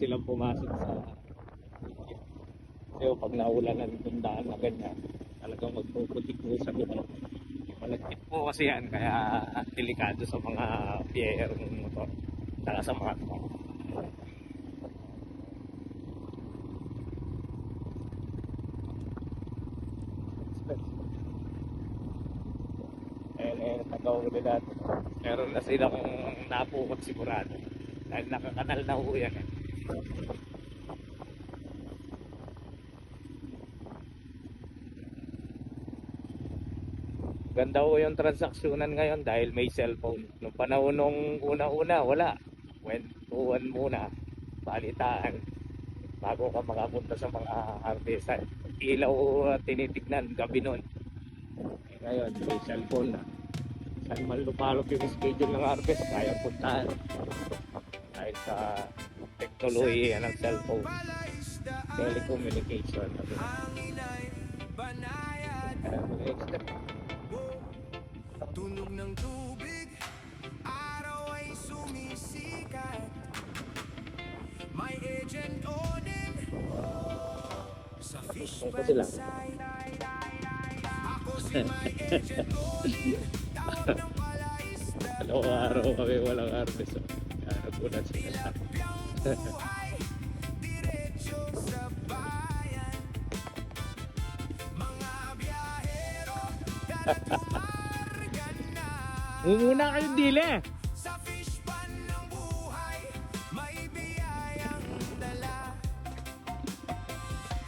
silang pumasok sa kasi pag naulanan ng daan na ganyan, talagang magpuputik po sa lupa. Malagkit po kasi yan, kaya delikado sa mga biyayerong motor, saka sa mga truck. Tagawin natin. Meron na silang napukot sigurado. Dahil nakakanal na ho yan. Ganda ho yung transaksyonan ngayon dahil may cellphone. Nung panahon nung una-una, wala. Kwentuhan muna. Balitaan. Bago ka makapunta sa mga harvestan. Ilaw tinitignan gabi nun. Ngayon, may cellphone na. Saan man lupalop yung schedule ng harvest, kaya puntahan. Dahil sa teknolohiya ng cellphone. Telecommunication. Tunog ng tubig, araw ay sumisikat. May agent Odin sa fish side. Ako si may agent Odin. Araw-araw kami walang harvest. Kaya nagulat sila. Diretso sa bayan. Mga biyahero, dalawarga na. Mumuna kayong dili. Sa fish pan ng buhay, may biyayang dala.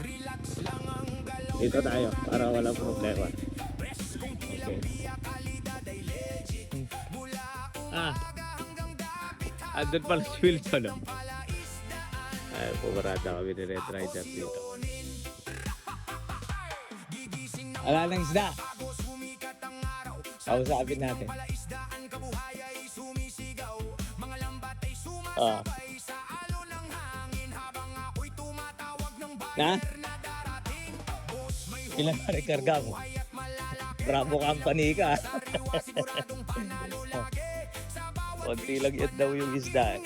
Relax lang ang galaw. Dito tayo para walang problema. Preskong tilapia, kalidad ay legit. Mula umaga hanggang dapit. Andun pala si Wilson. No? Ay, pumarada kami ni Red Rider dito. Wala nang isda. Kausapin natin. Na? Ilan pa rekarga mo? Bravo company ka. Konti lang yan daw yung isda.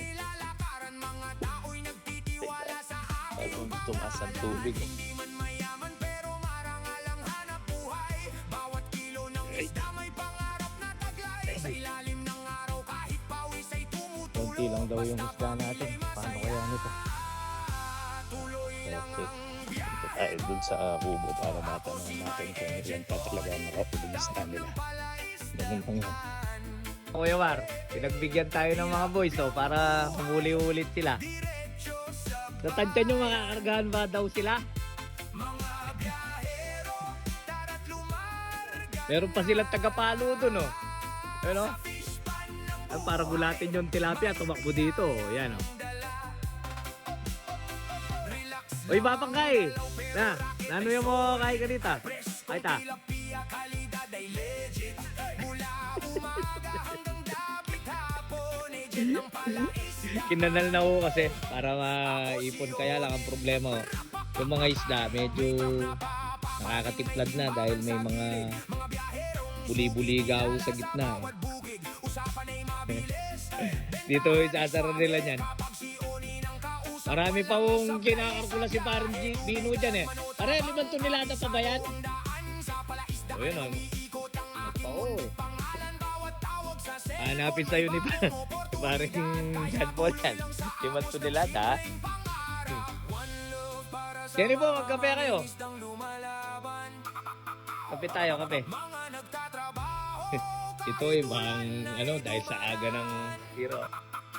Ayun, tumaas ang tubig. Konti lang daw yung isda natin. Paano kaya nito? Okay. Punta tayo dun sa kubo para matanong natin kung ilan pa talaga nakapulong isda nila. Ganun lang yun. Kuya War, pinagbigyan tayo ng mga boys para humuli-ulit sila. Natantyan yung mga kargahan ba daw sila? Meron pa silang tagapalo dun Ano? Para gulatin yung tilapia, tumakbo dito. Yan Uy, papangkay! Na, ano yung mo kay ka dito? Kahit Kinanal na ako kasi para maipon, kaya lang ang problema yung mga isda medyo nakakatiplad na dahil may mga buli-buligaw sa gitna. Dito isasara nila yan. Marami pa kong kinakarkula si parang Bino dyan Pare, 5 tonelada pa ba yan? O yun hanapin sa'yo ni parang John Paul yan. 5 tonelada Kaya po, magkape kayo. Kape tayo, kape. Ito ibang dahil sa aga ng hero.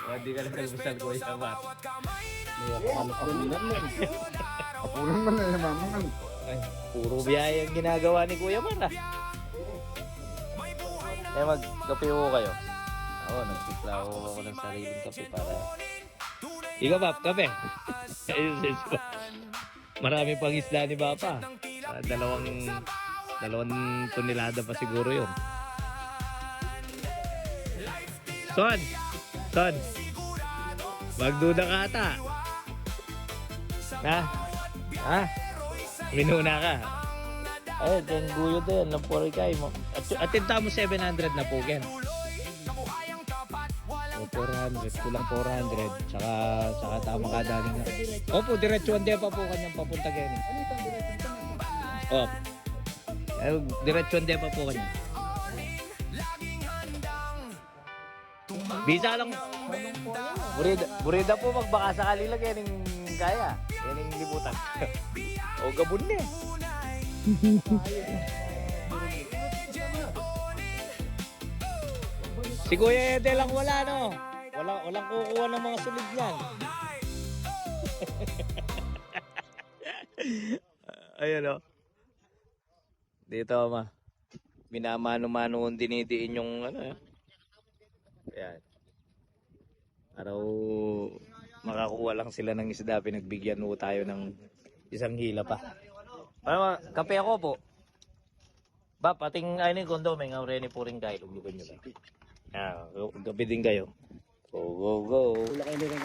Hindi ka lang nagmusal ko yung sabat. Apunan man na yung mamangan. Puro biyaya ang ginagawa ni Kuya Mar magkape ko kayo. Ako, nagtipla ako ng sariling kape para... Ikaw ba, kape? Marami pang isla ni Papa. Dalawang tonelada pa siguro yun. Son, magduda ka ata. Minuna ka. Ay, dyan guyo din. Nampuri kayo mo. Atinta mo 700 na po, Ken. 400, kulang 400. Tsaka tama ka daling na. Opo, diretsuhan din pa po kanyang papunta ganyan. Oh. Diretsuhan din pa po kanya. Bisa lang. Burida po magbaka sakali lang yan yung kaya. Yan yung libutan. O gabon na eh. Si Kuya Ede lang wala no. Walang kukuha ng mga sulig niyan. Ayun o. Dito ama. Minamano-mano dinidiin yung ano eh. Ayan. Araw makakuha lang sila ng isda, pinagbigyan mo tayo ng isang hila pa. Ano, kape ako po. Ba, pating ay ni kondo may ngaure ni puring kayo, lugan nyo ba? Ah, gabi din kayo. Go, go, go. Wala kayo nila